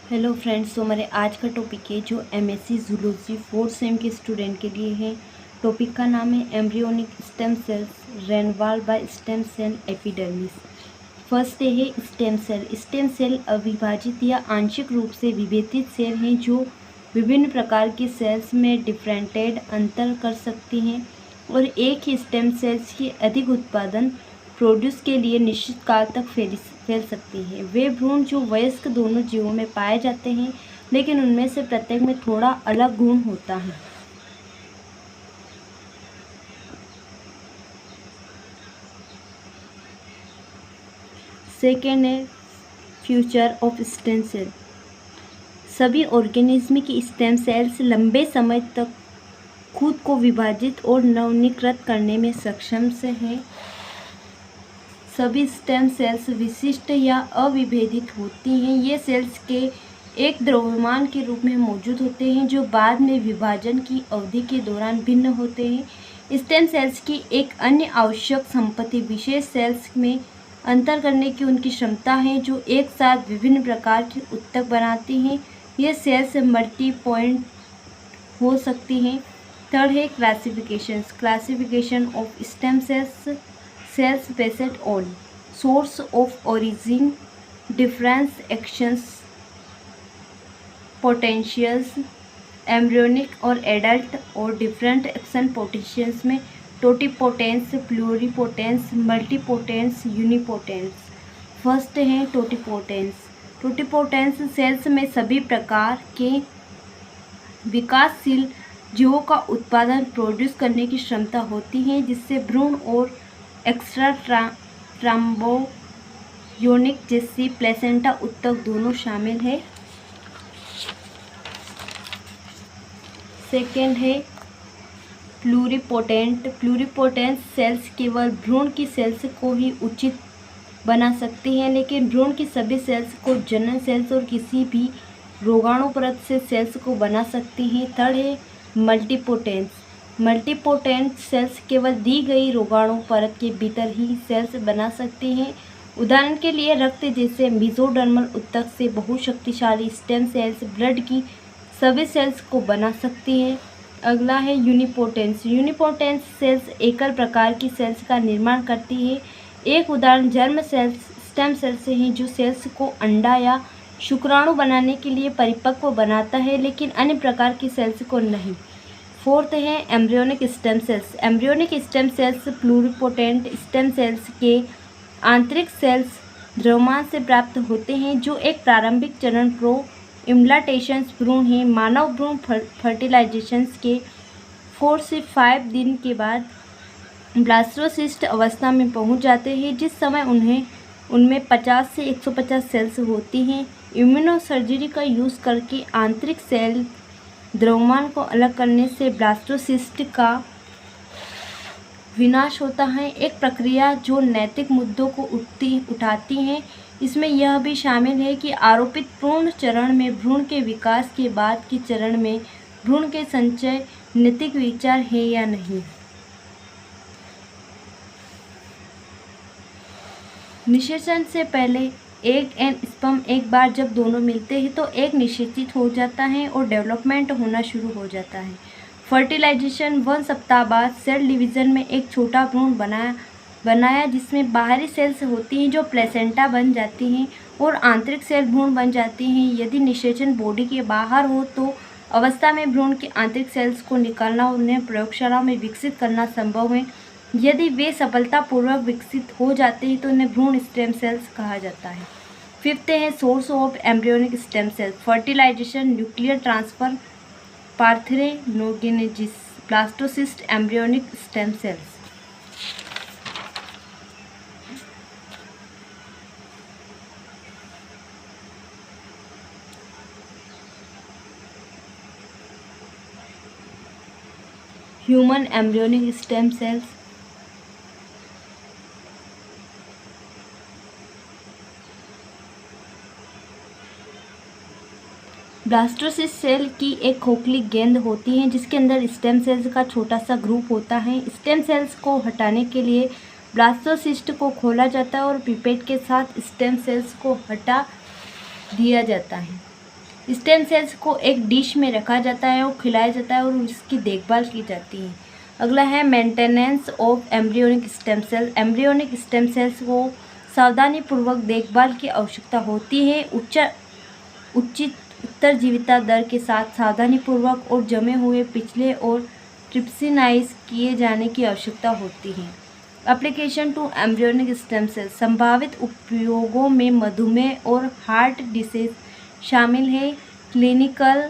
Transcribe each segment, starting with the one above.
Hello friends, तो हमारे आज का टॉपिक है जो एमएससी जूलॉजी 4th सेम के स्टूडेंट के लिए है। टॉपिक का नाम है embryonic stem cells renewal by stem cell epidermis. First है स्टेम सेल। स्टेम सेल अविभाजित या आंशिक रूप से विभेदित सेल हैं जो विभिन्न प्रकार के सेल्स में डिफरेंटेड अंतर कर सकती हैं और एक ही स्टेम सेल्स की अधिक उत्पादन प्रोड्यूस के लिए निश्चित काल तक फैल सकती है। वे भ्रूण जो वयस्क दोनों जीवों में पाए जाते हैं, लेकिन उनमें से प्रत्येक में थोड़ा अलग गुण होता है। सेकेंड है फ्यूचर ऑफ स्टेम सेल। सभी ऑर्गेनिज्म की स्टेम सेल्स लंबे समय तक खुद को विभाजित और नवीनीकृत करने में सक्षम से हैं। सभी स्टेम सेल्स विशिष्ट या अविभेदित होती हैं। ये सेल्स के एक द्रव्यमान के रूप में मौजूद होते हैं जो बाद में विभाजन की अवधि के दौरान भिन्न होते हैं। स्टेम सेल्स की एक अन्य आवश्यक संपत्ति विशेष सेल्स में अंतर करने की उनकी क्षमता है जो एक साथ विभिन्न प्रकार के उत्तक बनाती हैं। ये सेल्स मल्टी पॉइंट हो सकती हैं। थर्ड है classification of stem cells based on source of origin, difference actions potentials, embryonic और एडल्ट और डिफरेंट एक्शन पोटेंशियल्स में टोटिपोटेंस, प्लूरिपोटेंस, मल्टीपोटेंस, यूनिपोटेंस। फर्स्ट है टोटिपोटेंस। टोटिपोटेंस सेल्स में सभी प्रकार के विकासशील जीवों का उत्पादन प्रोड्यूस करने की क्षमता होती है, जिससे भ्रूण और एक्स्ट्रा ट्राम्बोयोनिक जैसी प्लेसेंटा उत्तक दोनों शामिल है। सेकेंड है प्लूरिपोटेंट। प्लूरिपोटेंट सेल्स केवल भ्रूण की सेल्स को ही उचित बना सकती हैं, लेकिन भ्रूण की सभी सेल्स को जनन सेल्स और किसी भी रोगाणु परत से सेल्स को बना सकती हैं। थर्ड है मल्टीपोटेंस। मल्टीपोटेंट सेल्स केवल दी गई रोगाणु परत के भीतर ही सेल्स बना सकती हैं। उदाहरण के लिए रक्त जैसे मेसोडर्मल उत्तक से बहुत शक्तिशाली स्टेम सेल्स ब्लड की सभी सेल्स को बना सकती हैं। अगला है यूनिपोटेंस। यूनिपोटेंस सेल्स एकल प्रकार की सेल्स का निर्माण करती है। एक उदाहरण जर्म सेल्स स्टेम सेल से है जो सेल्स को अंडा या शुक्राणु बनाने के लिए परिपक्व बनाता है, लेकिन अन्य प्रकार की सेल्स को नहीं। फोर्थ है embryonic stem sales. Embryonic stem sales pluripotent stem cells के आंतरिक सेल्स द्रव्यमान से प्राप्त होते हैं जो एक प्रारंभिक चरण प्रो इम्प्लांटेशन भ्रूण है। मानव भ्रूण फर्टिलाइजेशन के 4 से 5 दिन के बाद ब्लास्टोसिस्ट अवस्था में पहुंच जाते हैं, जिस समय उनमें 50 से 150 सेल्स होती हैं। इम्यूनोसर्जरी का यूज़ करके आंतरिक सेल द्रव्यमान को अलग करने से ब्लास्टोसिस्ट का विनाश होता है, एक प्रक्रिया जो नैतिक मुद्दों को उठाती है। इसमें यह भी शामिल है कि आरोपित पूर्ण चरण में भ्रूण के विकास के बाद के चरण में भ्रूण के संचय नैतिक विचार है या नहीं। निषेचन से पहले एग एंड स्पर्म एक बार जब दोनों मिलते हैं तो एग निषेचित हो जाता है और डेवलपमेंट होना शुरू हो जाता है। फर्टिलाइजेशन 1 सप्ताह बाद सेल डिवीज़न में एक छोटा भ्रूण बनाया जिसमें बाहरी सेल्स होती हैं जो प्लेसेंटा बन जाती हैं और आंतरिक सेल भ्रूण बन जाती हैं। यदि निषेचन बॉडी के बाहर हो तो अवस्था में भ्रूण के आंतरिक सेल्स को निकालना और उन्हें प्रयोगशाला में विकसित करना संभव है। यदि वे सफलतापूर्वक विकसित हो जाते हैं तो उन्हें भ्रूण स्टेम सेल्स कहा जाता है। फिफ्थ है source of embryonic stem cells. Fertilisation, nuclear transfer, parthenogenesis, blastocyst, embryonic stem cells. Human embryonic stem cells. Blastocyst cell की एक खोखली गेंद होती है जिसके अंदर स्टेम सेल्स का छोटा सा ग्रुप होता है। स्टेम सेल्स को हटाने के लिए ब्लास्टोसिस्ट को खोला जाता है और पिपेट के साथ स्टेम सेल्स को हटा दिया जाता है। स्टेम सेल्स को एक डिश में रखा जाता है और खिलाया जाता है और उसकी देखभाल की जाती है। अगला है maintenance of embryonic stem cell. Embryonic stem cells को सावधानीपूर्वक देखभाल की आवश्यकता होती है। उचित उत्तरजीविता दर के साथ सावधानीपूर्वक और जमे हुए पिछले और ट्रिप्सिनाइज किए जाने की आवश्यकता होती है। Application to embryonic stem cell. संभावित उपयोगों में मधुमेह और हार्ट डिसीज शामिल है। क्लिनिकल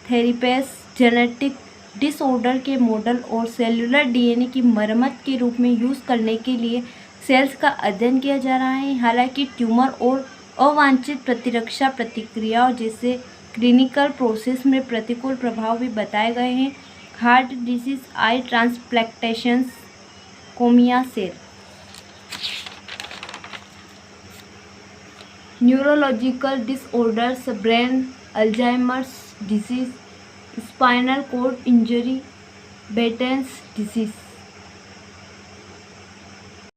थेरेपीज जेनेटिक डिसऑर्डर के मॉडल और सेलुलर डीएनए की मरम्मत के रूप में यूज़ करने के लिए सेल्स का अध्ययन किया जा रहा है। हालांकि ट्यूमर और अवांछित प्रतिरक्षा प्रतिक्रियाओं जैसे क्लिनिकल प्रोसेस में प्रतिकूल प्रभाव भी बताए गए हैं। Heart disease, eye transplantations, cornea cell. Neurological disorders, brain Alzheimer's disease, spinal cord injury, Batten's disease.